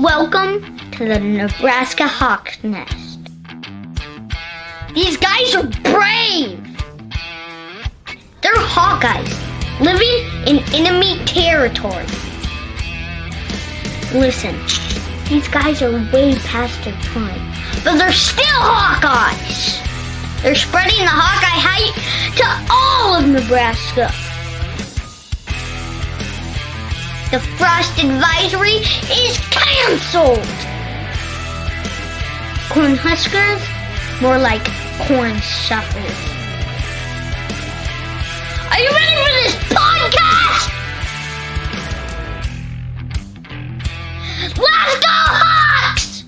Welcome to the Nebraska Hawk's Nest. These guys are brave. They're Hawkeyes, living in enemy territory. Listen, these guys are way past their prime, but they're still Hawkeyes. They're spreading the Hawkeye hype to all of Nebraska. The frost advisory is canceled. Corn Huskers, more like corn suckers. Are you ready for this podcast? Let's go Hawks!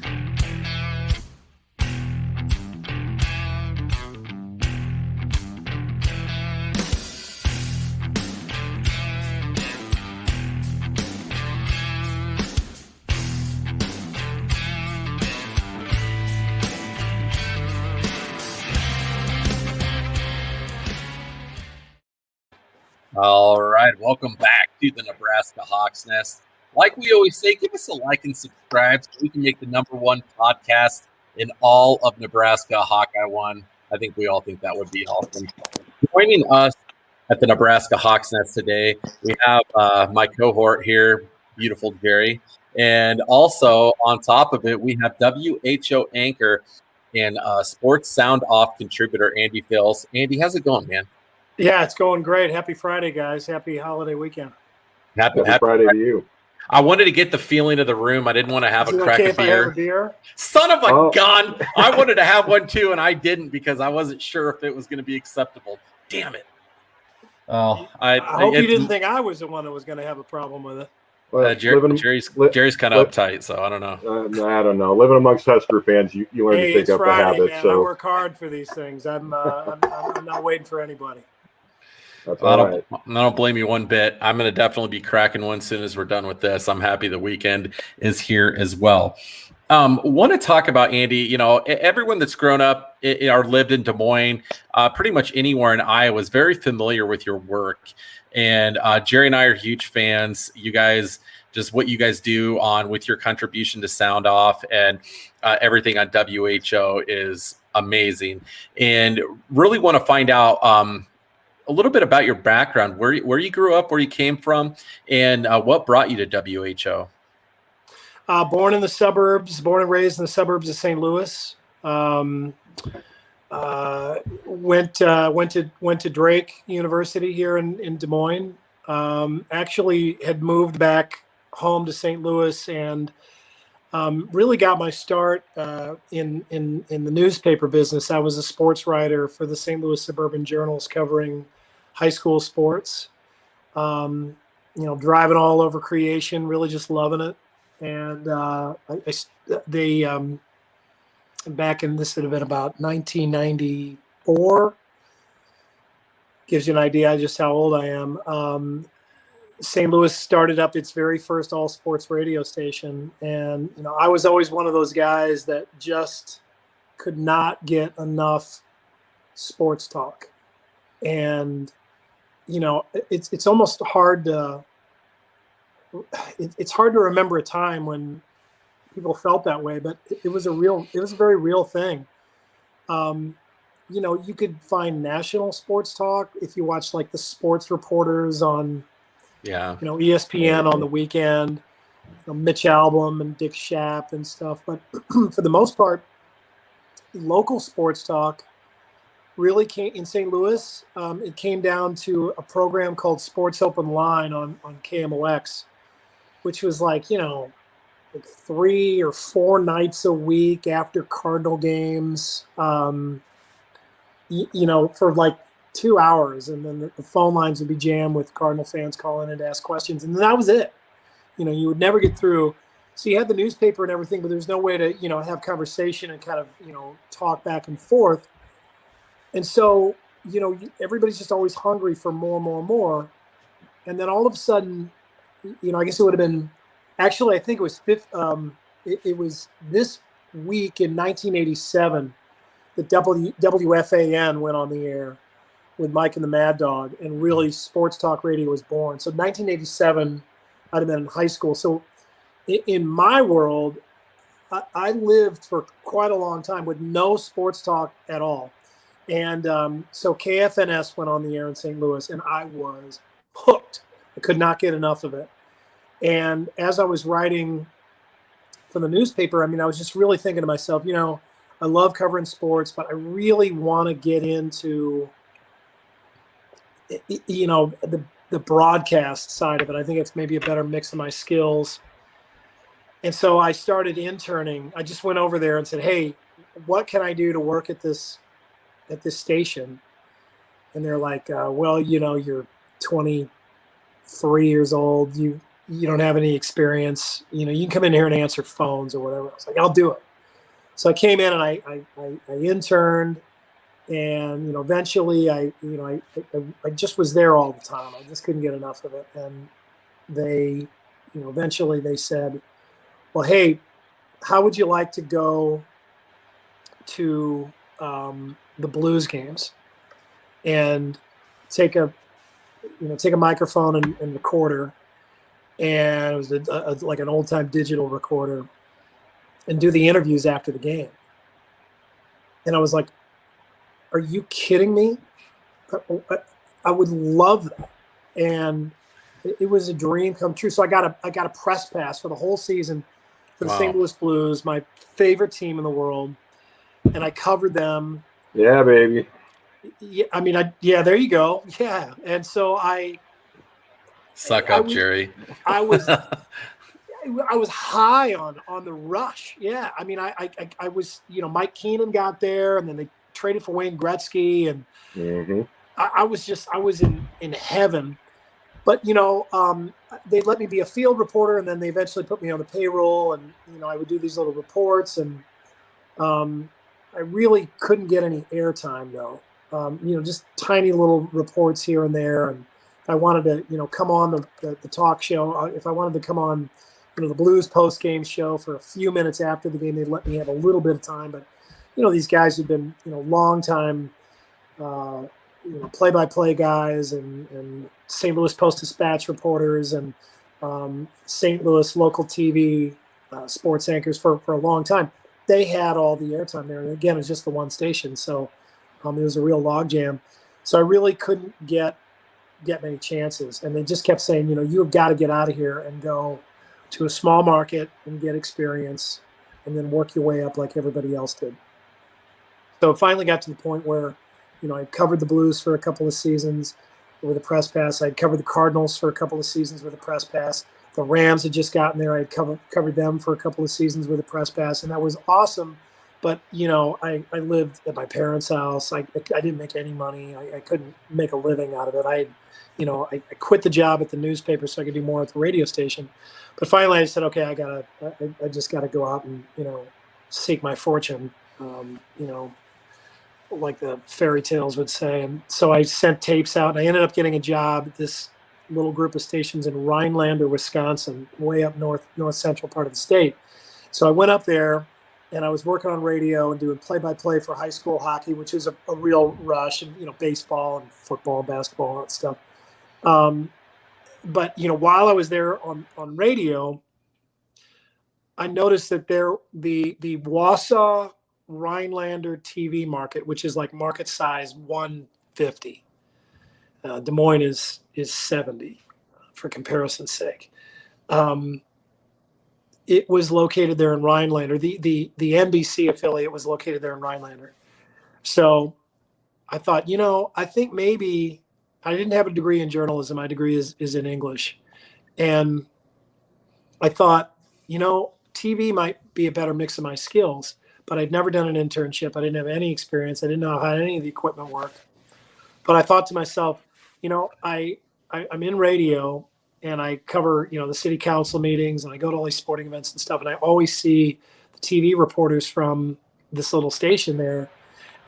All right, welcome back to the Nebraska Hawk's Nest. Like we always say, give us a like and subscribe so we can make the #1 podcast in all of Nebraska, Hawkeye One. I think we all think that would be awesome. Joining us at the Nebraska Hawk's Nest today, we have my cohort here, beautiful Jerry. And also on top of it, we have WHO anchor and Sports Soundoff contributor, Andy Fales. Andy, how's it going, man? Yeah, it's going great. Happy Friday, guys. Happy holiday weekend. Happy Friday to you. I wanted to get the feeling of the room. I didn't want to have a crack of beer. Son of a gun. I wanted to have one too, and I didn't because I wasn't sure if it was going to be acceptable. Damn it. Oh, I hope you didn't think I was the one that was going to have a problem with it. Well, Jerry's kind of uptight, so I don't know. I don't know. Living amongst Husker fans, you learn to pick up Friday, the habit. Man. So I work hard for these things. I'm not waiting for anybody. That's all right. I don't blame you one bit. I'm going to definitely be cracking one as soon as we're done with this. I'm happy the weekend is here as well. Want to talk about, Andy, you know, everyone that's grown up or lived in Des Moines, pretty much anywhere in Iowa is very familiar with your work. And Jerry and I are huge fans. You guys, just what you guys do with your contribution to Sound Off and everything on WHO is amazing. And really want to find out a little bit about your background, where you grew up, where you came from, and what brought you to WHO. Born and raised in the suburbs of St. Louis. Went to Drake University here in Des Moines. Actually had moved back home to St. Louis and really got my start in the newspaper business. I was a sports writer for the St. Louis Suburban Journals covering high school sports. Driving all over creation, really just loving it. And they back in this would have been about 1994. Gives you an idea just how old I am. St. Louis started up its very first all sports radio station. And, I was always one of those guys that just could not get enough sports talk. And, it's almost hard it's hard to remember a time when people felt that way, but it was a very real thing. You could find national sports talk if you watch like the sports reporters on, ESPN on the weekend, Mitch Albom and Dick Schaap and stuff. But for the most part, local sports talk really came in St. Louis. It came down to a program called Sports Open Line on KMOX, which was like 3 or 4 nights a week after Cardinal games, for like 2 hours. And then the phone lines would be jammed with Cardinal fans calling in to ask questions. And that was it. You would never get through. So you had the newspaper and everything, but there's no way to, have conversation and kind of, talk back and forth. And so, everybody's just always hungry for more. And then all of a sudden, I guess it would have been, actually, I think it was it was this week in 1987 that WFAN went on the air with Mike and the Mad Dog, and really sports talk radio was born. So 1987, I'd have been in high school. So in my world, I lived for quite a long time with no sports talk at all. And so KFNS went on the air in St. Louis, and I was hooked. I could not get enough of it. And as I was writing for the newspaper, I mean, I was just really thinking to myself, you know, I love covering sports, but I really want to get into, you know, the broadcast side of it. I think it's maybe a better mix of my skills. And so I started interning. I just went over there and said, hey, what can I do to work at this station? And they're like, well, you know, you're 23 years old. You don't have any experience. You know, you can come in here and answer phones or whatever. I was like, I'll do it. So I came in and I interned, and, you know, eventually I just was there all the time. I just couldn't get enough of it. And they, you know, eventually they said, well, hey, how would you like to go to the Blues games and take a microphone and recorder, and it was like an old time digital recorder, and do the interviews after the game. And I was like, are you kidding me? I would love that. And it was a dream come true. So I got a press pass for the whole season for the St. Louis Blues, my favorite team in the world. And I covered them. Yeah, baby. Yeah, I mean, there you go. Yeah. And so Jerry. I was high on the rush. Yeah. I mean, I was, you know, Mike Keenan got there, and then they traded for Wayne Gretzky, and I was in heaven. But, you know, they let me be a field reporter, and then they eventually put me on the payroll, and, you know, I would do these little reports, and I really couldn't get any airtime though. You know, just tiny little reports here and there. And if I wanted to, you know, come on the talk show, if I wanted to come on, you know, the Blues post-game show for a few minutes after the game, they'd let me have a little bit of time. But, you know, these guys who've been, you know, long time, you know, play-by-play guys, and St. Louis Post-Dispatch reporters, and St. Louis local TV sports anchors for a long time. They had all the airtime there. And again, it was just the one station. So it was a real logjam. So I really couldn't get many chances. And they just kept saying, you know, you have got to get out of here and go to a small market and get experience, and then work your way up like everybody else did. So it finally got to the point where, you know, I covered the Blues for a couple of seasons with a press pass. I'd covered the Cardinals for a couple of seasons with a press pass. The Rams had just gotten there. I had covered them for a couple of seasons with a press pass, and that was awesome. But, you know, I lived at my parents' house. I didn't make any money. I couldn't make a living out of it. I quit the job at the newspaper so I could do more at the radio station. But finally I said, okay, I just got to go out and, you know, seek my fortune, you know, like the fairy tales would say. And so I sent tapes out, and I ended up getting a job at this little group of stations in Rhinelander, Wisconsin, way up north central part of the state. So I went up there, and I was working on radio and doing play-by-play for high school hockey, which is a real rush, and, you know, baseball and football and basketball and all that stuff. But, you know, while I was there on radio, I noticed that the Wausau Rhinelander TV market, which is like market size 150. Des Moines is 70, for comparison's sake. It was located there in Rhinelander. The NBC affiliate was located there in Rhinelander. So I thought, you know, I think maybe I didn't have a degree in journalism. My degree is in English. And I thought, you know, TV might be a better mix of my skills, but I'd never done an internship. I didn't have any experience. I didn't know how any of the equipment worked. But I thought to myself, you know, I'm in radio, and I cover, you know, the city council meetings, and I go to all these sporting events and stuff, and I always see the TV reporters from this little station there.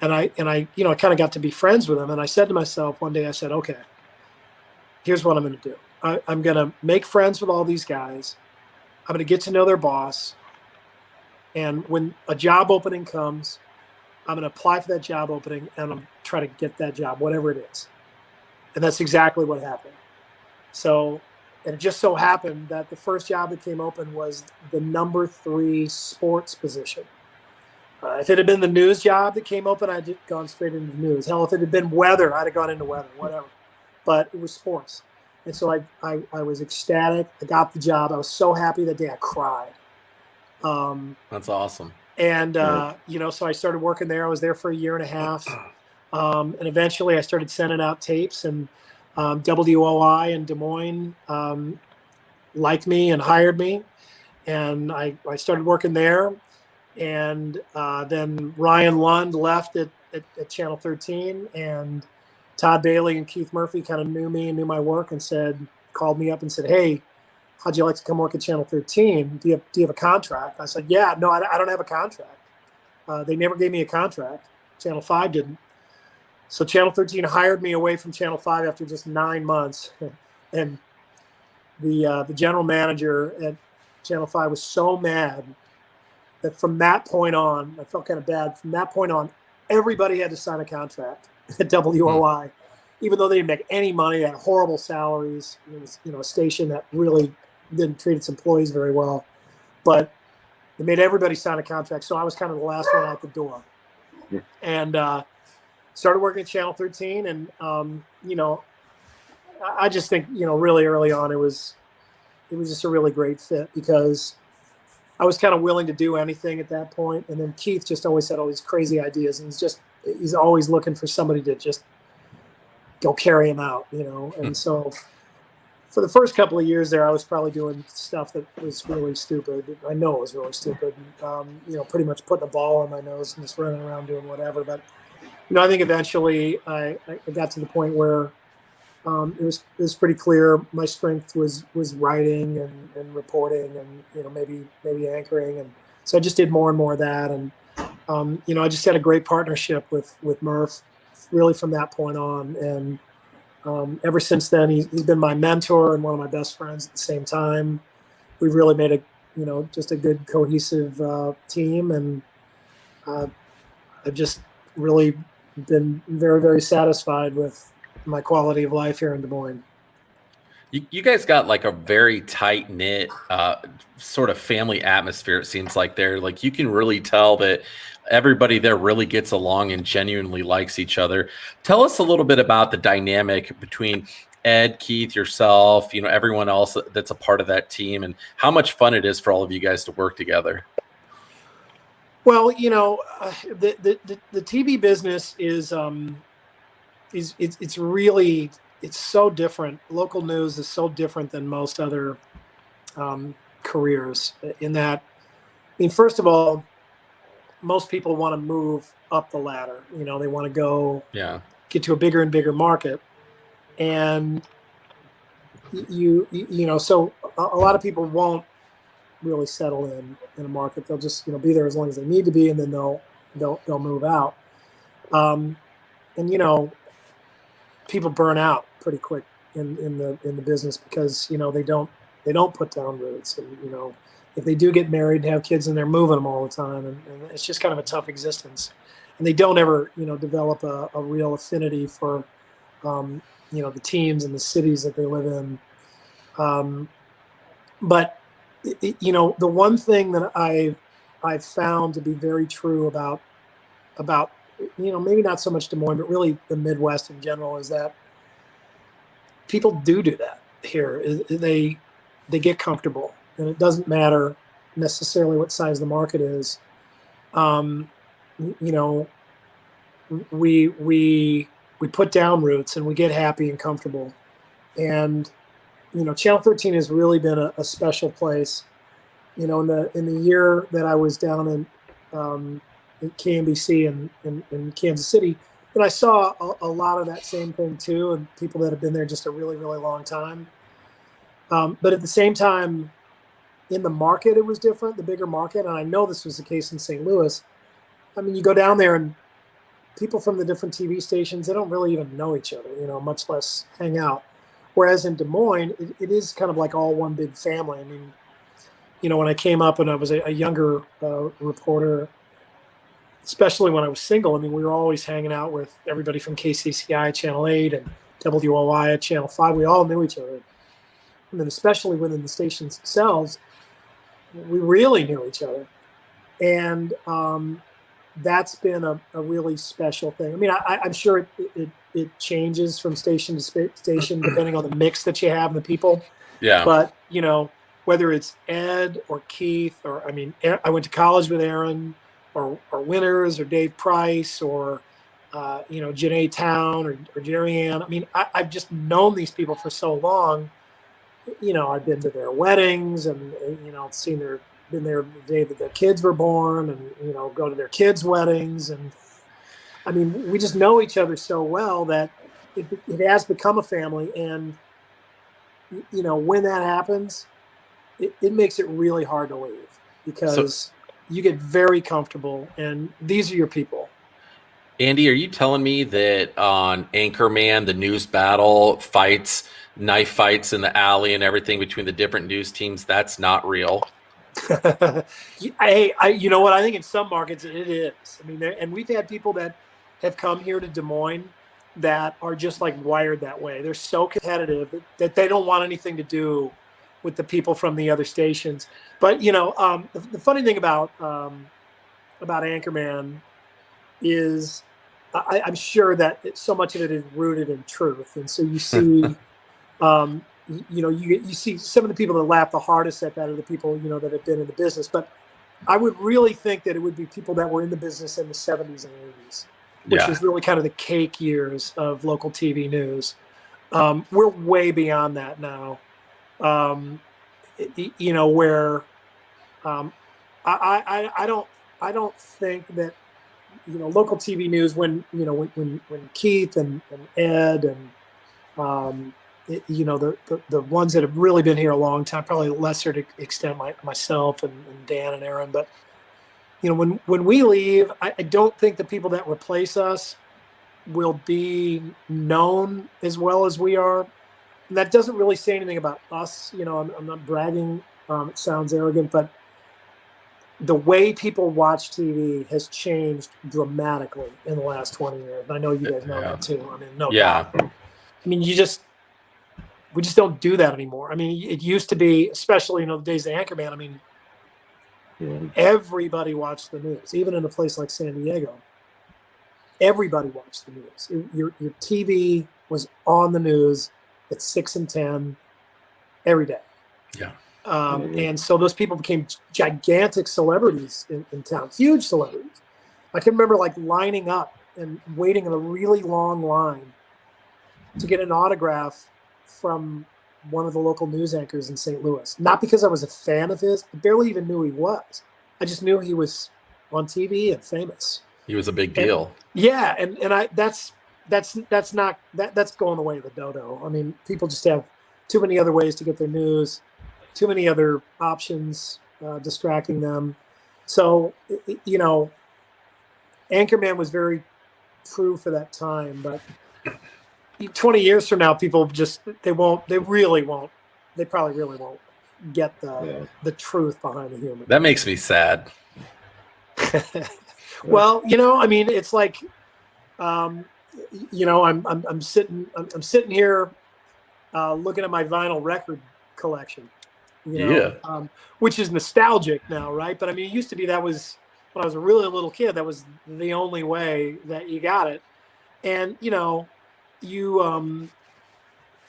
And I you know, I kind of got to be friends with them. And I said to myself one day, I said, okay, here's what I'm going to do. I'm going to make friends with all these guys. I'm going to get to know their boss. And when a job opening comes, I'm going to apply for that job opening, and I'm going to try to get that job, whatever it is. And that's exactly what happened. So And it just so happened that the first job that came open was the number 3 sports position. If it had been the news job that came open, I'd gone straight into the news. Hell, if it had been weather, I'd have gone into weather, whatever. But it was sports. And so I was ecstatic. I got the job. I was so happy that day I cried. That's awesome. And, so I started working there. I was there for a year and a half. And eventually I started sending out tapes, and WOI in Des Moines liked me and hired me. And I started working there. And then Ryan Lund left at Channel 13, and Todd Bailey and Keith Murphy kind of knew me and knew my work, and called me up and said, "Hey, how'd you like to come work at Channel 13? Do you have a contract?" I said, "Yeah, no, I don't have a contract." They never gave me a contract. Channel 5 didn't. So Channel 13 hired me away from Channel 5 after just 9 months. And the general manager at Channel 5 was so mad that from that point on, I felt kind of bad. From that point on, everybody had to sign a contract at WOI, even though they didn't make any money. They had horrible salaries. It was, a station that really didn't treat its employees very well. But they made everybody sign a contract, so I was kind of the last one out the door. And started working at Channel 13, and I just think really early on it was just a really great fit, because I was kind of willing to do anything at that point. And then Keith just always had all these crazy ideas, and he's always looking for somebody to just go carry him out, And so for the first couple of years there, I was probably doing stuff that was really stupid. I know it was really stupid. Pretty much putting a ball on my nose and just running around doing whatever. But, I think eventually I got to the point where it was pretty clear my strength was writing and reporting and maybe anchoring, and so I just did more and more of that, and I just had a great partnership with Murph really from that point on, and ever since then he's been my mentor and one of my best friends at the same time. We've really made just a good cohesive team, and I've just really been very, very satisfied with my quality of life here in Des Moines. You guys got like a very tight knit sort of family atmosphere. It seems like you can really tell that everybody there really gets along and genuinely likes each other. Tell us a little bit about the dynamic between Ed, Keith, yourself, everyone else that's a part of that team, and how much fun it is for all of you guys to work together. Well, the TV business is it's so different. Local news is so different than most other careers in that, first of all, most people want to move up the ladder. They want to go get to a bigger and bigger market. And so a lot of people won't really settle in a market. They'll just, be there as long as they need to be, and then they'll move out. And people burn out pretty quick in the business because they don't put down roots, and if they do get married and have kids, and they're moving them all the time, and it's just kind of a tough existence, and they don't ever develop a real affinity for the teams and the cities that they live in. But the one thing that I've found to be very true about maybe not so much Des Moines, but really the Midwest in general, is that people do that here. They get comfortable, and it doesn't matter necessarily what size the market is. We put down roots, and we get happy and comfortable. And Channel 13 has really been a special place. In the year that I was down in KMBC in Kansas City, and I saw a lot of that same thing too, and people that have been there just a really, really long time. But at the same time, in the market, it was different, the bigger market. And I know this was the case in St. Louis. You go down there, and people from the different TV stations, they don't really even know each other, much less hang out. Whereas in Des Moines, it is kind of like all one big family. When I came up and I was a younger reporter, especially when I was single, we were always hanging out with everybody from KCCI Channel 8 and WOI at Channel 5. We all knew each other. and then especially within the stations themselves, we really knew each other. And that's been a really special thing. I mean, I'm sure it changes from station to station depending on the mix that you have and the people. Yeah. But, whether it's Ed or Keith, or, I went to college with Aaron, or Winters or Dave Price, or, Janae Town or Jerry Ann. I mean, I've just known these people for so long. I've been to their weddings and, been there the day that their kids were born, and, go to their kids' weddings. And I mean, we just know each other so well that it has become a family. And, when that happens, it makes it really hard to leave, because you get very comfortable, and these are your people. Andy, are you telling me that on Anchorman, the news battle fights, knife fights in the alley and everything between the different news teams, that's not real? You know what? I think in some markets it is. I mean, and we've had people that have come here to Des Moines that are just like wired that way. They're so competitive that they don't want anything to do with the people from the other stations. But the funny thing about Anchorman is I'm sure that so much of it is rooted in truth, and so you see, you see some of the people that laugh the hardest at that are the people that have been in the business. But I would really think that it would be people that were in the business in the 70s and 80s, which was really kind of the cake years of local TV news. We're way beyond that now. Where I don't think that local TV news when Keith and Ed and the ones that have really been here a long time, probably lesser to extent myself and Dan and Aaron, but when we leave, I don't think the people that replace us will be known as well as we are. And that doesn't really say anything about us. I'm not bragging. It sounds arrogant, but the way people watch TV has changed dramatically in the last 20 years. And I know you guys know that too. I mean, doubt. I mean, we just don't do that anymore. I mean, it used to be, especially the days of Anchorman. I mean, everybody watched the news, even in a place like San Diego. Everybody watched the news. Your TV was on the news at 6 and 10 every day. Yeah. And so those people became gigantic celebrities in town, huge celebrities. I can remember lining up and waiting in a really long line to get an autograph from one of the local news anchors in St. Louis. Not because I was a fan of his, I barely even knew who he was. I just knew he was on TV and famous. He was a big deal. That's going away the dodo. I mean, people just have too many other ways to get their news, too many other options distracting them. So, Anchorman was very true for that time, but 20 years from now, people they probably really won't get the truth behind the humor. That makes me sad. Well, I mean, it's like, I'm sitting here looking at my vinyl record collection, which is nostalgic now, right? But I mean, it used to be that was when I was a really little kid. That was the only way that you got it, and you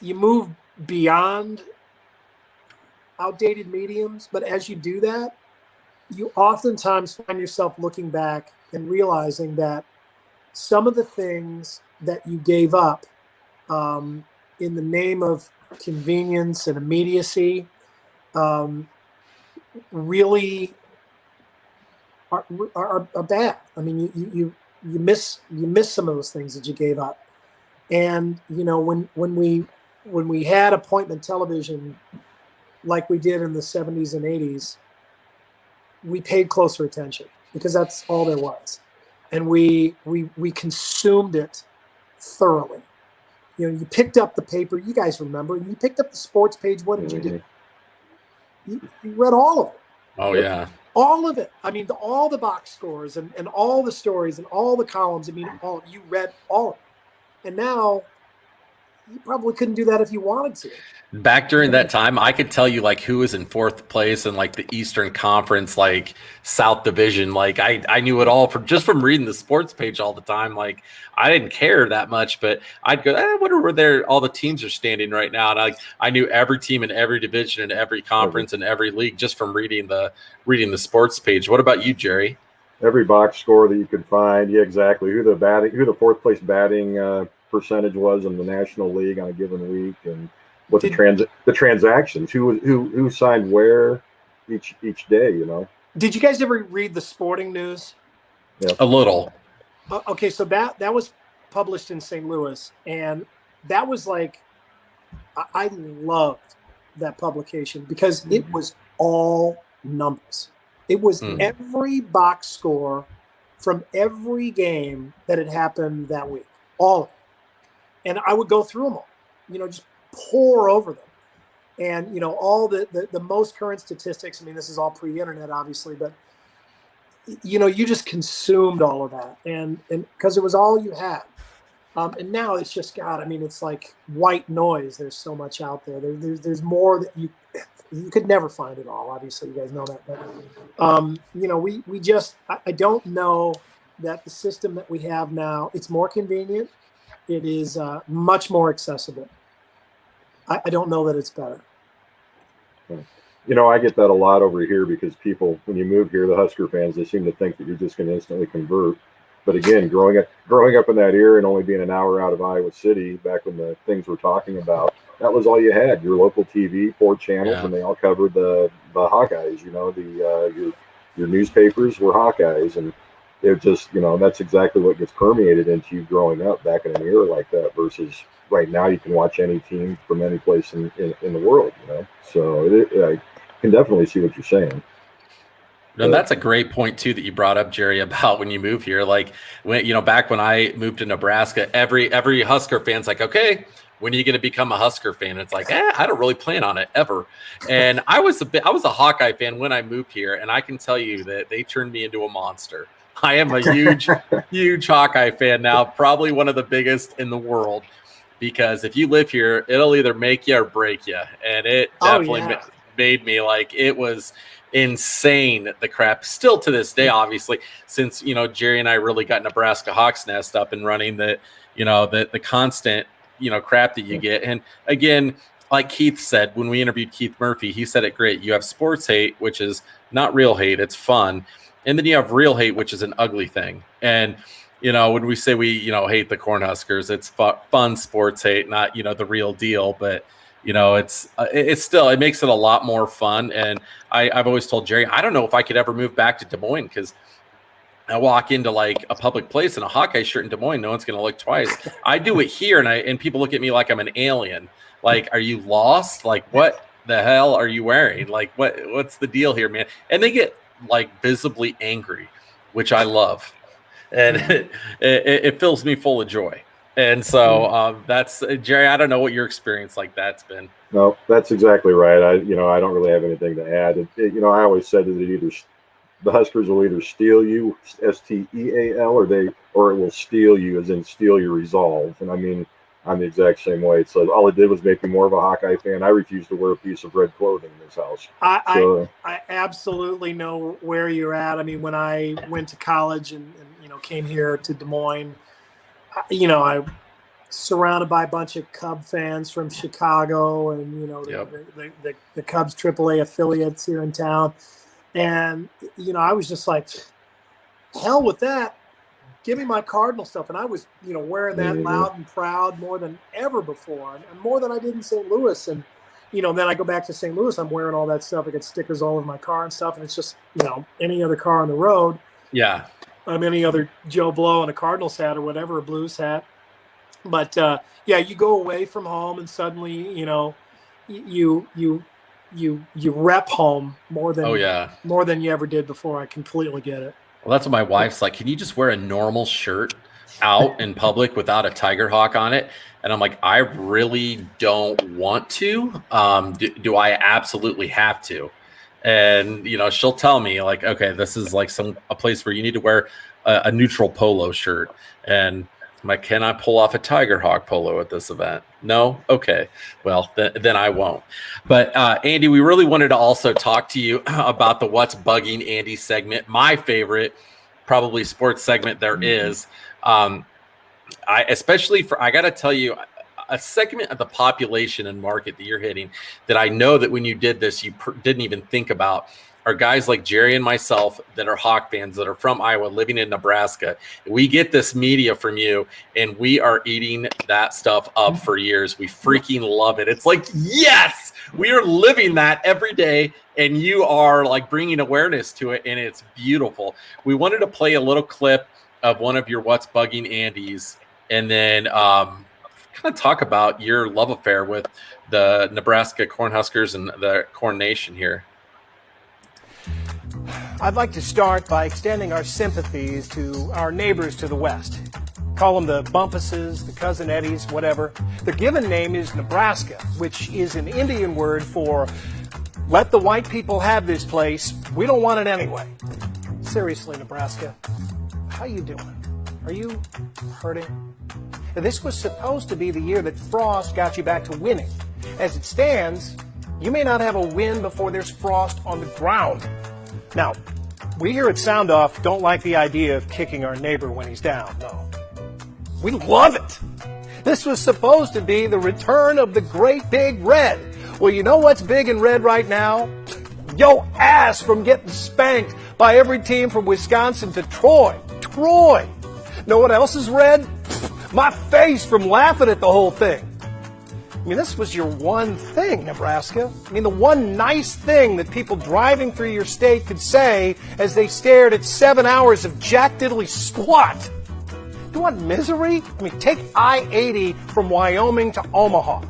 move beyond outdated mediums. But as you do that, you oftentimes find yourself looking back and realizing that some of the things that you gave up in the name of convenience and immediacy really are bad. I mean, you miss some of those things that you gave up. And when we had appointment television like we did in the 70s and 80s, we paid closer attention because that's all there was, and we consumed it thoroughly. You picked up the paper. You guys remember? You picked up the sports page. What did you do? You read all of it. Oh yeah, all of it. I mean, all the box scores and all the stories and all the columns. I mean, you read all of it. And now, you probably couldn't do that if you wanted to. Back during that time, I could tell you like who was in fourth place in like the Eastern Conference, like South Division. Like I knew it all from reading the sports page all the time. Like I didn't care that much, but I'd go, I wonder where all the teams are standing right now. And I knew every team in every division and every conference and every league just from reading the sports page. What about you, Jerry? Every box score that you could find, yeah, exactly. Who the fourth place batting percentage was in the National League on a given week, and what the transactions, who signed where each day, you know. Did you guys ever read the sporting news? Yeah. A little. Okay, so that was published in St. Louis, and that was like, I loved that publication because it was all numbers. It was every box score from every game that had happened that week, all of it. And I would go through them all, just pour over them. And, all the most current statistics. I mean, this is all pre-internet, obviously, but, you just consumed all of that. And because it was all you had. And now it's just, God, I mean, it's like white noise. There's so much out there. There's more that you could never find it all. Obviously, you guys know that. But, we just, I don't know that the system that we have now, it's more convenient. It is much more accessible. I don't know that it's better. I get that a lot over here because people, when you move here, the Husker fans, they seem to think that you're just going to instantly convert. But again, growing up in that era and only being an hour out of Iowa City, back when the things we're talking about, that was all you had. Your local TV, 4 channels, and they all covered the Hawkeyes. Your newspapers were Hawkeyes, and it just, that's exactly what gets permeated into you growing up back in an era like that. Versus right now, you can watch any team from any place in the world. So I can definitely see what you're saying. And that's a great point too that you brought up, Jerry, about when you move here. Like when back when I moved to Nebraska, every Husker fan's like, okay, when are you going to become a Husker fan? It's like, I don't really plan on it ever. And I was a Hawkeye fan when I moved here, and I can tell you that they turned me into a monster. I am a huge, huge Hawkeye fan now, probably one of the biggest in the world, because if you live here, it'll either make you or break you. And it definitely made me like, it was insane, the crap still to this day, obviously, since Jerry and I really got Nebraska Hawks Nest up and running, the constant crap that you get. And again, like Keith said when we interviewed Keith Murphy, he said it great. You have sports hate, which is not real hate, it's fun, and then you have real hate, which is an ugly thing. And when we say we hate the Cornhuskers, it's fun sports hate, not the real deal, but it's still, it makes it a lot more fun. And I've always told Jerry, I don't know if I could ever move back to Des Moines, because I walk into like a public place in a Hawkeye shirt in Des Moines, no one's going to look twice. I do it here, and people look at me like I'm an alien. Like, are you lost? Like, what the hell are you wearing? Like, what's the deal here, man? And they get like visibly angry, which I love. And it fills me full of joy. And so that's, Jerry, I don't know what your experience like that's been. No, that's exactly right. I don't really have anything to add. I always said that the Huskers will either steal you, STEAL, or it will steal you, as in steal your resolve. And I mean, I'm the exact same way. So all it did was make me more of a Hawkeye fan. I refuse to wear a piece of red clothing in this house. I absolutely know where you're at. I mean, when I went to college and came here to Des Moines, I surrounded by a bunch of Cub fans from Chicago and, the Cubs AAA affiliates here in town. And, I was just like, hell with that. Give me my Cardinal stuff. And I was, wearing that loud and proud more than ever before, and more than I did in St. Louis. And, then I go back to St. Louis, I'm wearing all that stuff. I got stickers all over my car and stuff. And it's just, any other car on the road. Yeah. I'm any other Joe Blow in a Cardinals hat or whatever, a Blues hat. But, you go away from home and suddenly, you rep home more than you ever did before. I completely get it. Well, that's what my wife's like. Can you just wear a normal shirt out in public without a Tiger Hawk on it? And I'm like, I really don't want to. Do I absolutely have to? And she'll tell me like, okay, this is like a place where you need to wear a neutral polo shirt. And Can I pull off a Tiger Hawk polo at this event? No? Okay. Well, then I won't. But Andy, we really wanted to also talk to you about the What's Bugging Andy segment, my favorite, probably sports segment there is. I got to tell you, a segment of the population and market that you're hitting that I know that when you did this, you didn't even think about are guys like Jerry and myself that are Hawk fans that are from Iowa living in Nebraska. We get this media from you and we are eating that stuff up for years. We freaking love it. It's like, yes, we are living that every day and you are like bringing awareness to it and it's beautiful. We wanted to play a little clip of one of your What's Bugging Andys and then kind of talk about your love affair with the Nebraska Cornhuskers and the Corn Nation here. I'd like to start by extending our sympathies to our neighbors to the west. Call them the Bumpuses, the Cousin Eddies, whatever. Their given name is Nebraska, which is an Indian word for let the white people have this place. We don't want it anyway. Seriously, Nebraska, how you doing? Are you hurting? This was supposed to be the year that frost got you back to winning. As it stands, you may not have a win before there's frost on the ground. Now, we here at Soundoff don't like the idea of kicking our neighbor when he's down, no. We love it. This was supposed to be the return of the great big red. Well, you know what's big and red right now? Yo ass from getting spanked by every team from Wisconsin to Troy. Troy. Know what else is red? My face from laughing at the whole thing. I mean, this was your one thing, Nebraska. I mean, the one nice thing that people driving through your state could say as they stared at 7 hours of Jack Diddley squat. You want misery? I mean, take I-80 from Wyoming to Omaha.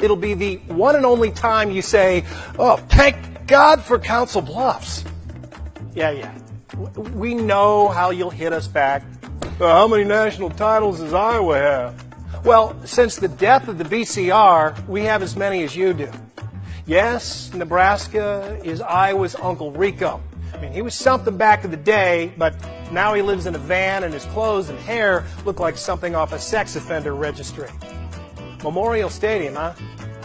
It'll be the one and only time you say, oh, thank God for Council Bluffs. Yeah. We know how you'll hit us back. How many national titles does Iowa have? Well, since the death of the VCR, we have as many as you do. Yes, Nebraska is Iowa's Uncle Rico. I mean, he was something back in the day, but now he lives in a van and his clothes and hair look like something off a sex offender registry. Memorial Stadium, huh?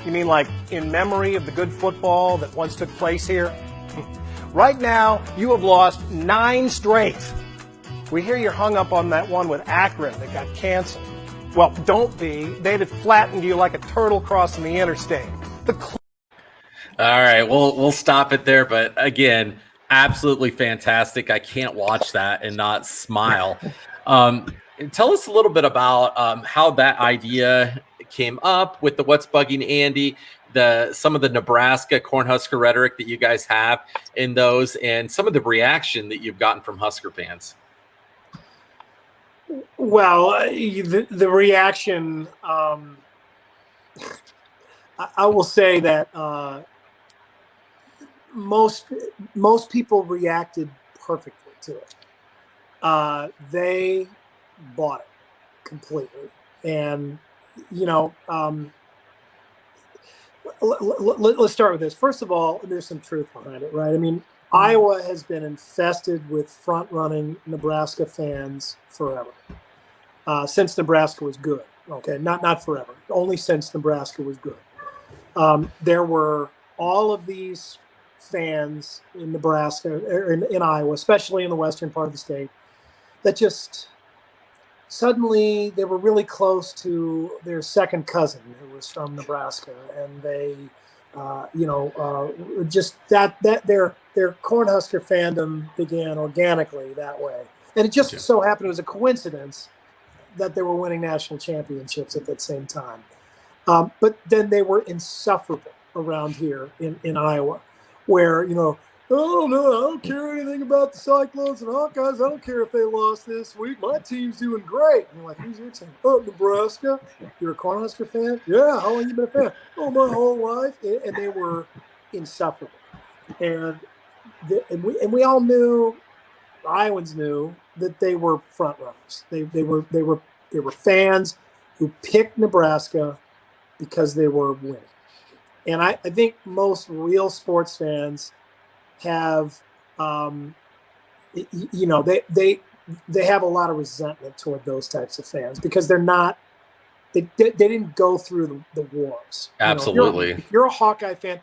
You mean like in memory of the good football that once took place here? Right now, you have lost 9 straight. We hear you're hung up on that one with Akron that got canceled. Well, don't be. They'd have flattened you like a turtle crossing the interstate. All right, we'll stop it there. But again, absolutely fantastic. I can't watch that and not smile. Tell us a little bit about how that idea came up with the What's Bugging Andy, some of the Nebraska Cornhusker rhetoric that you guys have in those, and some of the reaction that you've gotten from Husker fans. Well, the reaction, I will say that most people reacted perfectly to it. They bought it completely. And, let's start with this. First of all, there's some truth behind it, right? I mean, Iowa has been infested with front-running Nebraska fans forever, since Nebraska was good. Okay, not forever, only since Nebraska was good. There were all of these fans in Nebraska, or in Iowa, especially in the western part of the state, that just suddenly they were really close to their second cousin who was from Nebraska, and they, just that their Cornhusker fandom began organically that way. And it just so happened it was a coincidence that they were winning national championships at that same time. But then they were insufferable around here in Iowa, where, oh, no, I don't care anything about the Cyclones and Hawkeyes. I don't care if they lost this week. My team's doing great. And you're like, who's your team? Oh, Nebraska. You're a Cornhusker fan? Yeah, how long you been a fan? Oh, my whole life. And they were insufferable. And we all knew, Iowans knew, that they were front runners. They were fans who picked Nebraska because they were winning. And I think most real sports fans have, they they have a lot of resentment toward those types of fans because they didn't go through the wars. Absolutely. If you're a Hawkeye fan,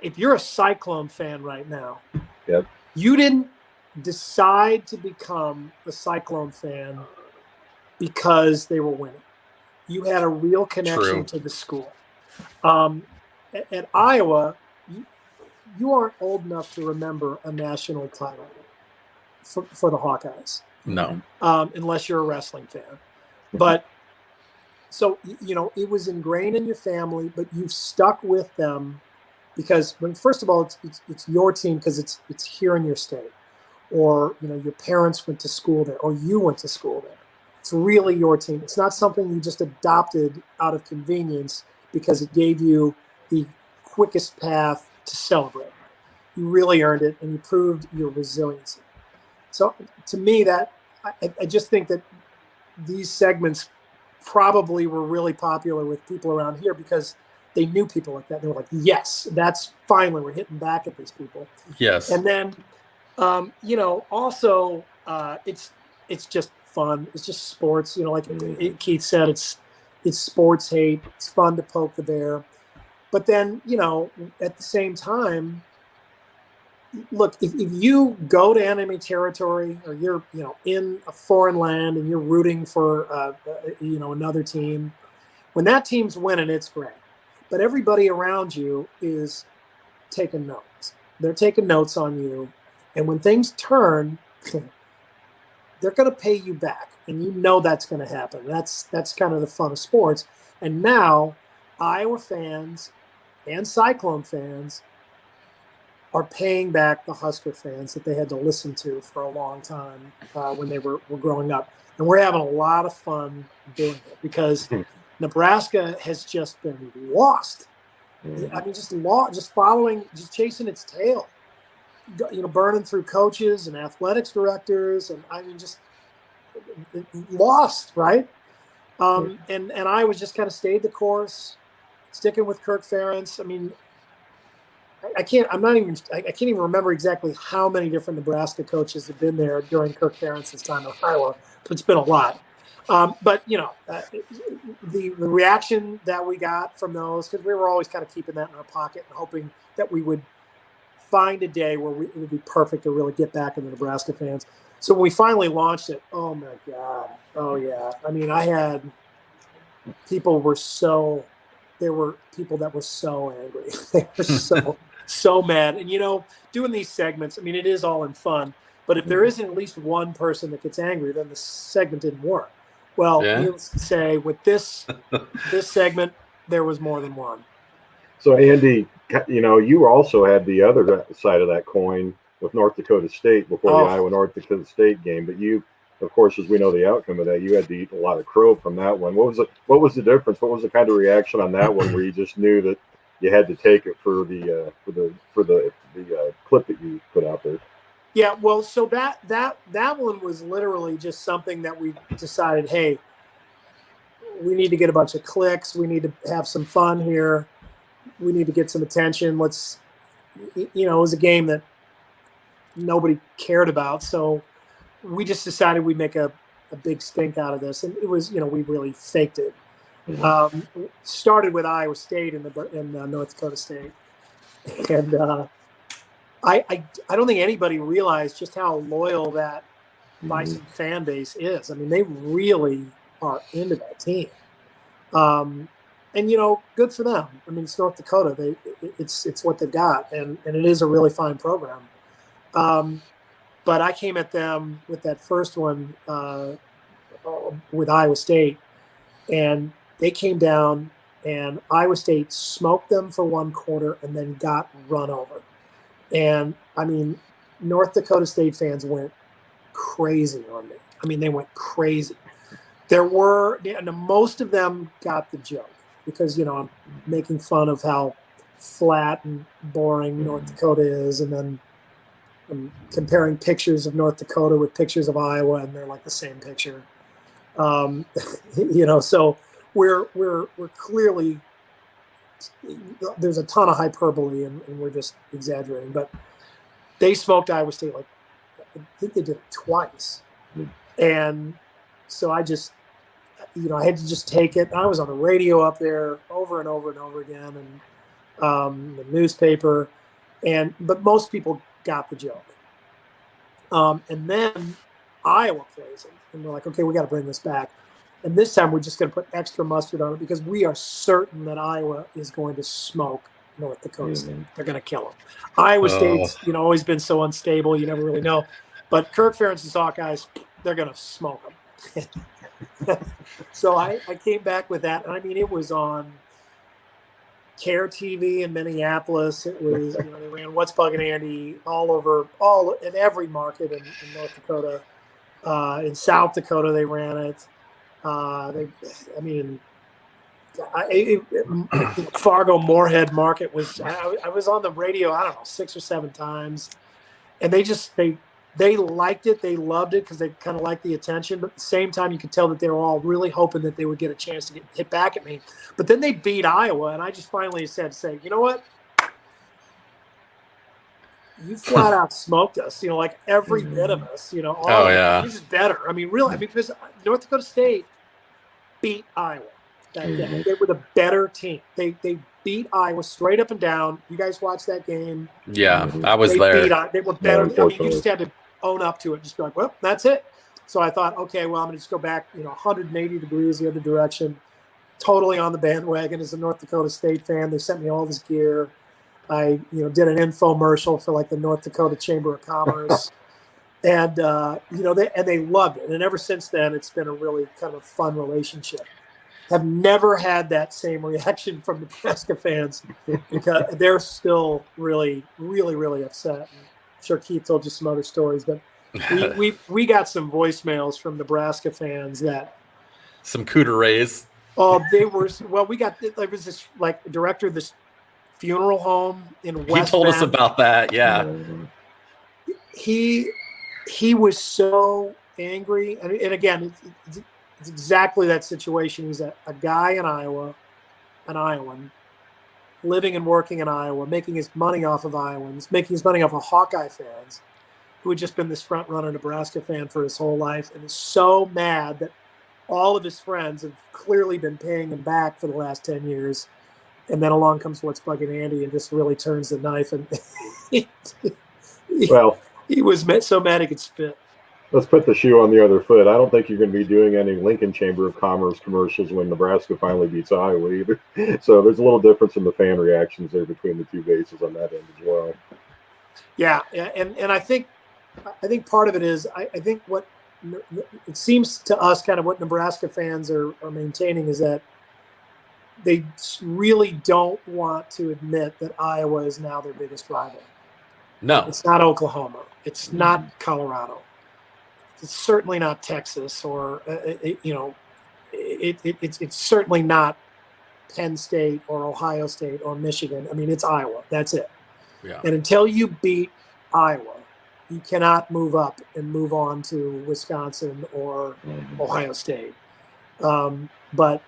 if you're a Cyclone fan right now, Yep. you didn't decide to become a Cyclone fan because they were winning. You had a real connection to the school. At Iowa, you aren't old enough to remember a national title for the Hawkeyes. No. Unless you're a wrestling fan. But so, it was ingrained in your family, but you've stuck with them because first of all, it's your team because it's here in your state, or, your parents went to school there, or you went to school there. It's really your team. It's not something you just adopted out of convenience because it gave you the quickest path to celebrate. You really earned it, and you proved your resiliency. So to me, that I just think that these segments probably were really popular with people around here because they knew people like that. They were like, yes, that's finally, we're hitting back at these people. Yes. And then, also it's just fun. It's just sports, like Keith said, it's sports hate. It's fun to poke the bear. But then, at the same time, look, if you go to enemy territory or you're, in a foreign land and you're rooting for, another team, when that team's winning, it's great. But everybody around you is taking notes. They're taking notes on you. And when things turn, they're going to pay you back. And that's going to happen. That's kind of the fun of sports. And now Iowa fans and Cyclone fans are paying back the Husker fans that they had to listen to for a long time when they were growing up. And we're having a lot of fun doing it because Nebraska has just been lost. I mean, just following, just chasing its tail, burning through coaches and athletics directors. And I mean, just lost, right? And I was just kind of stayed the course, sticking with Kirk Ferentz. I mean, I can't even remember exactly how many different Nebraska coaches have been there during Kirk Ferentz's time in Iowa, but it's been a lot. But the reaction that we got from those, because we were always kind of keeping that in our pocket and hoping that we would find a day where it would be perfect to really get back into Nebraska fans. So when we finally launched it, oh my God, oh yeah. I mean, there were people that were so angry. They were so mad. And, doing these segments, I mean, it is all in fun. But if there isn't at least one person that gets angry, then the segment didn't work. Well, needless to say, with this segment, there was more than one. So, Andy, you also had the other side of that coin with North Dakota State before the Iowa-North Dakota State game. But you, of course, as we know the outcome of that, you had to eat a lot of crow from that one. What was the difference? What was the kind of reaction on that one where you just knew that you had to take it for the clip that you put out there? Yeah, well, so that one was literally just something that we decided, hey, we need to get a bunch of clicks. We need to have some fun here. We need to get some attention. It was a game that nobody cared about. So we just decided we'd make a big stink out of this. And it was, we really faked it. Started with Iowa State in North Dakota State. And I don't think anybody realized just how loyal that Bison fan base is. I mean, they really are into that team. And, good for them. I mean, it's North Dakota. It's what they've got. And it is a really fine program. But I came at them with that first one with Iowa State. And they came down, and Iowa State smoked them for one quarter and then got run over. And, I mean, North Dakota State fans went crazy on me. I mean, they went crazy. Most of them got the joke because, I'm making fun of how flat and boring North Dakota is, and then I'm comparing pictures of North Dakota with pictures of Iowa, and they're like the same picture. So we're clearly, there's a ton of hyperbole and we're just exaggerating, but they smoked Iowa State like think they did it twice. And so I just, I had to just take it. I was on the radio up there over and over and over again, and the newspaper, but most people got the joke. And then Iowa plays it, and we're like, okay, we got to bring this back. And this time we're just going to put extra mustard on it because we are certain that Iowa is going to smoke North Dakota State. They're going to kill them. Iowa State's, always been so unstable. You never really know. But Kirk Ferentz's Hawkeyes, they're going to smoke them. So I came back with that. And I mean, it was on Care TV in Minneapolis. It was, they ran What's Buggin' Andy in every market in North Dakota. In South Dakota, they ran it. Fargo Moorhead Market was. I was on the radio. I don't know 6 or 7 times, and they liked it. They loved it because they kind of liked the attention. But at the same time, you could tell that they were all really hoping that they would get a chance to get hit back at me. But then they beat Iowa, and I just finally say, you know what? You flat out smoked us, like every bit of us, This is better. I mean, really, because North Dakota State beat Iowa that day. They were the better team. They beat Iowa straight up and down. You guys watched that game? Yeah, I was there. They were better. You just had to own up to it. Just be like, well, that's it. So I thought, okay, well, I'm going to just go back, 180 degrees the other direction. Totally on the bandwagon as a North Dakota State fan. They sent me all this gear. I, did an infomercial for like the North Dakota Chamber of Commerce, and they loved it. And ever since then, it's been a really kind of fun relationship. Have never had that same reaction from Nebraska fans because they're still really, really, really upset. And I'm sure Keith told you some other stories, but we got some voicemails from Nebraska fans that some cooter rays. Oh, they were. Well, we got like was this like director of this funeral home in West. He told us about that. Yeah. He was so angry. And again, it's exactly that situation. He's a guy in Iowa, an Iowan, living and working in Iowa, making his money off of Iowans, making his money off of Hawkeye fans, who had just been this front-runner Nebraska fan for his whole life, and is so mad that all of his friends have clearly been paying him back for the last 10 years. And then along comes What's Buggin' Andy and just really turns the knife. And he was so mad he could spit. Let's put the shoe on the other foot. I don't think you're going to be doing any Lincoln Chamber of Commerce commercials when Nebraska finally beats Iowa either. So there's a little difference in the fan reactions there between the two bases on that end as well. Yeah, and I think part of it is I think what it seems to us kind of what Nebraska fans are maintaining is that they really don't want to admit that Iowa is now their biggest rival. No. It's not Oklahoma. It's not Colorado. It's certainly not Texas or, it's certainly not Penn State or Ohio State or Michigan. I mean, it's Iowa. That's it. Yeah. And until you beat Iowa, you cannot move up and move on to Wisconsin or Ohio State. But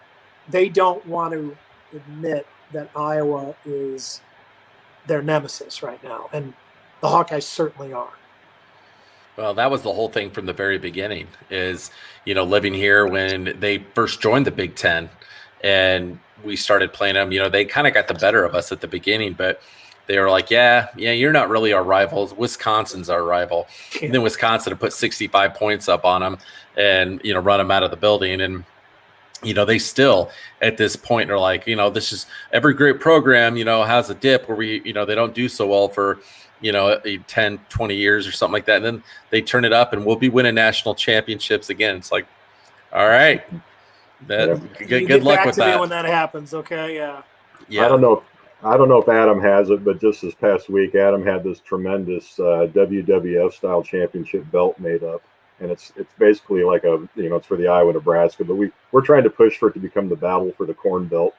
they don't want to admit that Iowa is their nemesis right now. And the Hawkeyes certainly are. Well, that was the whole thing from the very beginning is, living here when they first joined the Big Ten and we started playing them, they kind of got the better of us at the beginning, but they were like, yeah, you're not really our rivals. Wisconsin's our rival. And then Wisconsin put 65 points up on them and, run them out of the building. And, they still at this point are like, this is every great program, has a dip where we, they don't do so well for, 10, 20 years or something like that. And then they turn it up and we'll be winning national championships again. It's like, all right, good luck with that. Me when that happens. Okay. Yeah. I don't know if Adam has it, but just this past week, Adam had this tremendous WWF style championship belt made up. And it's basically like it's for the Iowa, Nebraska, but we're trying to push for it to become the battle for the Corn Belt.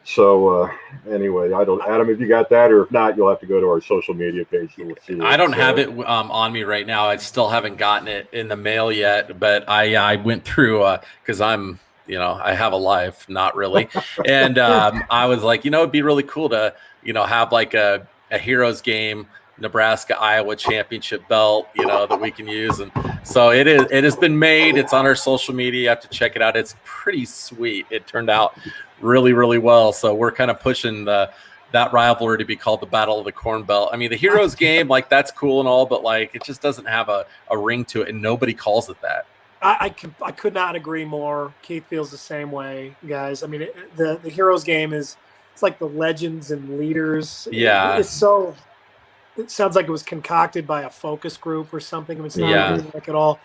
So anyway, Adam, if you got that, or if not, you'll have to go to our social media page. I don't have it on me right now. I still haven't gotten it in the mail yet, but I went through because I'm, I have a life, not really. And I was like, it'd be really cool to, have like a Heroes game Nebraska Iowa championship belt, that we can use. And so it has been made. It's on our social media. You have to check it out. It's pretty sweet. It turned out really, really well. So we're kind of pushing that rivalry to be called the Battle of the Corn Belt. I mean, the Heroes game, like, that's cool and all, but like, it just doesn't have a ring to it, and nobody calls it that. I could not agree more. Keith feels the same way, guys. I mean, the Heroes game it's like the legends and leaders. Yeah. It sounds like it was concocted by a focus group or something. I mean, it's not Yeah. like at all.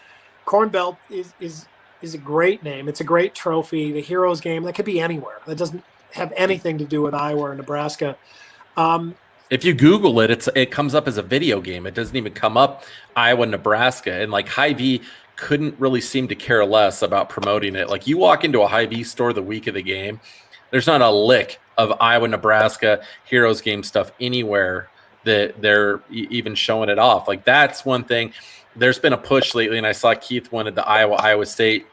Corn Belt is a great name. It's a great trophy. The Heroes game, that could be anywhere. That doesn't have anything to do with Iowa or Nebraska. If you Google it, it comes up as a video game. It doesn't even come up Iowa, Nebraska. And like Hy-Vee couldn't really seem to care less about promoting it. Like, you walk into a Hy-Vee store the week of the game, there's not a lick of Iowa, Nebraska Heroes game stuff anywhere that they're even showing it off. Like, that's one thing. There's been a push lately, and I saw Keith wanted the Iowa State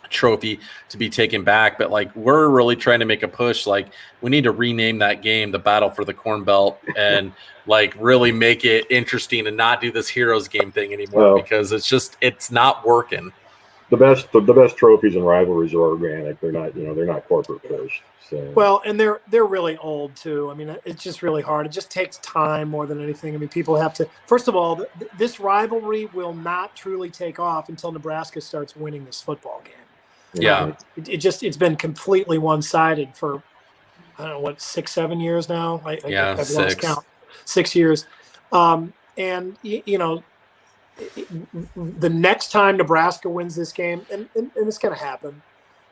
trophy to be taken back, but like, we're really trying to make a push. Like, we need to rename that game the Battle for the Corn Belt, and like really make it interesting and not do this Heroes game thing anymore, because it's not working. The best trophies and rivalries are organic. They're not corporate pushed. So. Well, and they're really old too. I mean, it's just really hard. It just takes time more than anything. I mean, people have to. First of all, this rivalry will not truly take off until Nebraska starts winning this football game. Yeah, it's been completely one-sided for, I don't know, 6-7 years now. I've lost count. 6 years, and the next time Nebraska wins this game, and it's going to happen.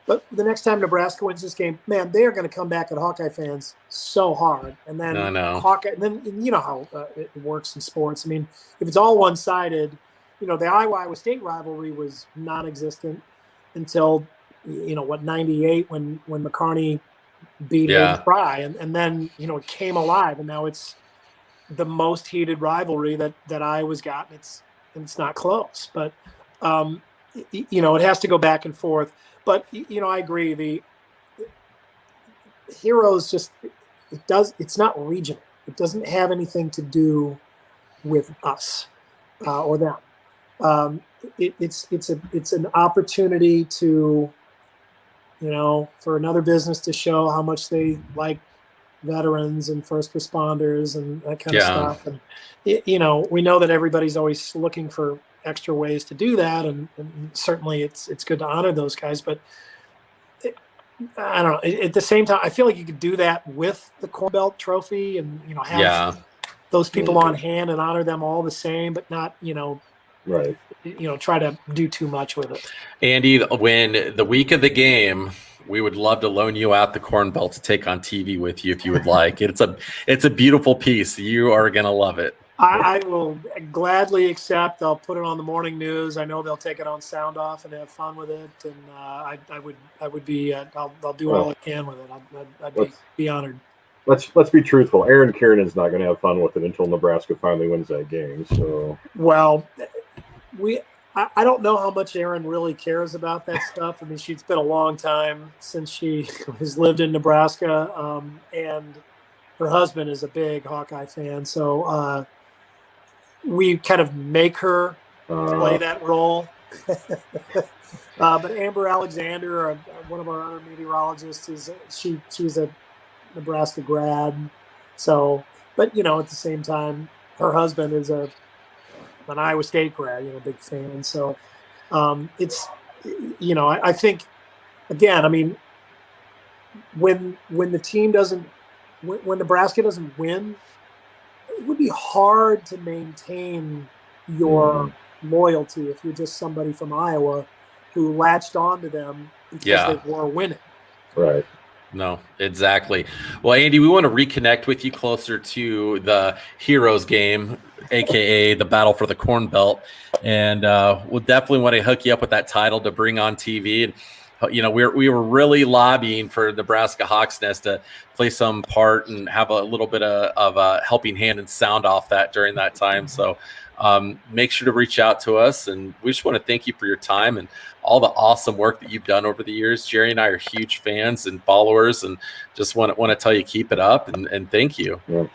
But the next time Nebraska wins this game, man, they are going to come back at Hawkeye fans so hard. And then Hawkeye, and then you know how it works in sports. I mean, if it's all one-sided, the Iowa State rivalry was non-existent until 98 when McCarney beat Fry, and then it came alive, and now it's the most heated rivalry that Iowa's got. It's not close, but it has to go back and forth. But I agree. The Heroes it's not regional. It doesn't have anything to do with us or them. It's an opportunity to, for another business to show how much they like veterans and first responders and that kind of stuff. And we know that everybody's always looking for extra ways to do that, and certainly it's good to honor those guys, but I don't know, at the same time, I feel like you could do that with the Corn Belt trophy and have those people on hand and honor them all the same, but not right, try to do too much with it. Andy, when the week of the game, we would love to loan you out the Corn Belt to take on TV with you if you would like. It's a beautiful piece. You are gonna love it. I will gladly accept. I'll put it on the morning news. I know they'll take it on Soundoff and have fun with it. And I would be. I'll do all I can with it. I'd be honored. Let's be truthful. Aaron Kiernan's not going to have fun with it until Nebraska finally wins that game. So I don't know how much Aaron really cares about that stuff. I mean, it's been a long time since she has lived in Nebraska, and her husband is a big Hawkeye fan. So. We kind of make her play that role. But Amber Alexander, one of our other meteorologists, she's a Nebraska grad. So, but at the same time, her husband is an Iowa State grad, big fan. So, it's I think, again, I mean, when the team when Nebraska doesn't win, it would be hard to maintain your loyalty if you're just somebody from Iowa who latched onto them because they were winning. Right. No, exactly. Well, Andy, we want to reconnect with you closer to the Heroes game, aka the Battle for the Corn Belt, and we'll definitely want to hook you up with that title to bring on TV. And we were really lobbying for Nebraska Hawks Nest to play some part and have a little bit of a helping hand and sound off that during that time. So make sure to reach out to us. And we just want to thank you for your time and all the awesome work that you've done over the years. Jerry and I are huge fans and followers, and just want to tell you keep it up and thank you. Yeah.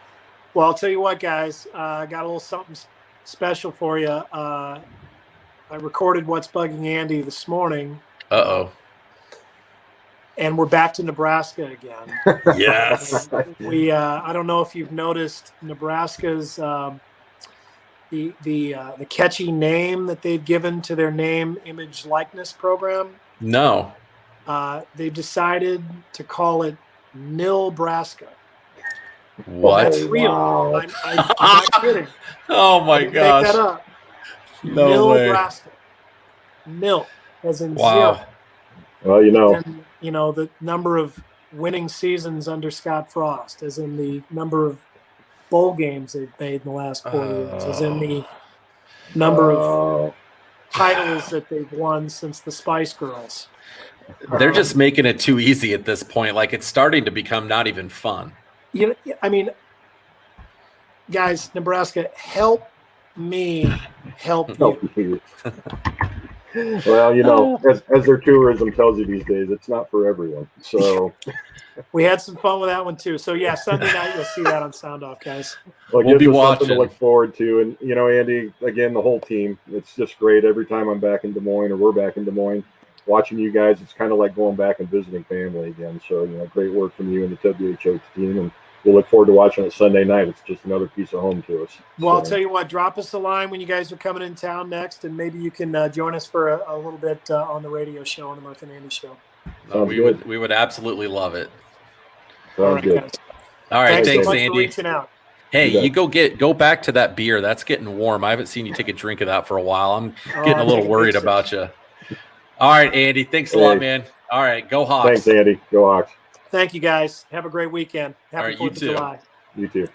Well, I'll tell you what, guys. I got a little something special for you. I recorded What's Bugging Andy this morning. And we're back to Nebraska again. Yes. I don't know if you've noticed Nebraska's the catchy name that they've given to their name, image, likeness program. No. They've decided to call it Nilbraska. What? That's real. Wow. I'm not kidding. Oh my gosh. Make that up. No way. Nilbraska. Nil, as in Wow. zero. Well, And, the number of winning seasons under Scott Frost, as in the number of bowl games they've made in the last 4 years, as in the number of titles that they've won since the Spice Girls. They're just making it too easy at this point. Like, it's starting to become not even fun. Guys, Nebraska, help me help you. Well, as their tourism tells you these days, it's not for everyone. So we had some fun with that one too. So yeah, Sunday night you'll see that on Soundoff, guys. Well, We'll be something watching to look forward to. And Andy, again, the whole team, it's just great. Every time I'm back in Des Moines, or we're back in Des Moines, watching you guys, it's kind of like going back and visiting family again. So great work from you and the WHO team, and we'll look forward to watching it Sunday night. It's just another piece of home to us. Well, I'll tell you what, drop us a line when you guys are coming in town next, and maybe you can join us for a little bit on the radio show, on the Murph and Andy show. We would absolutely love it. Sounds good. Guys. All right, thanks, so much for Andy. reaching out. Hey, you go back to that beer. That's getting warm. I haven't seen you take a drink of that for a while. I'm getting a little worried about you. All right, Andy. Thanks a lot, man. All right, go Hawks. Thanks, Andy. Go Hawks. Thank you, guys. Have a great weekend. Happy All right, you 4th of too. July. You too.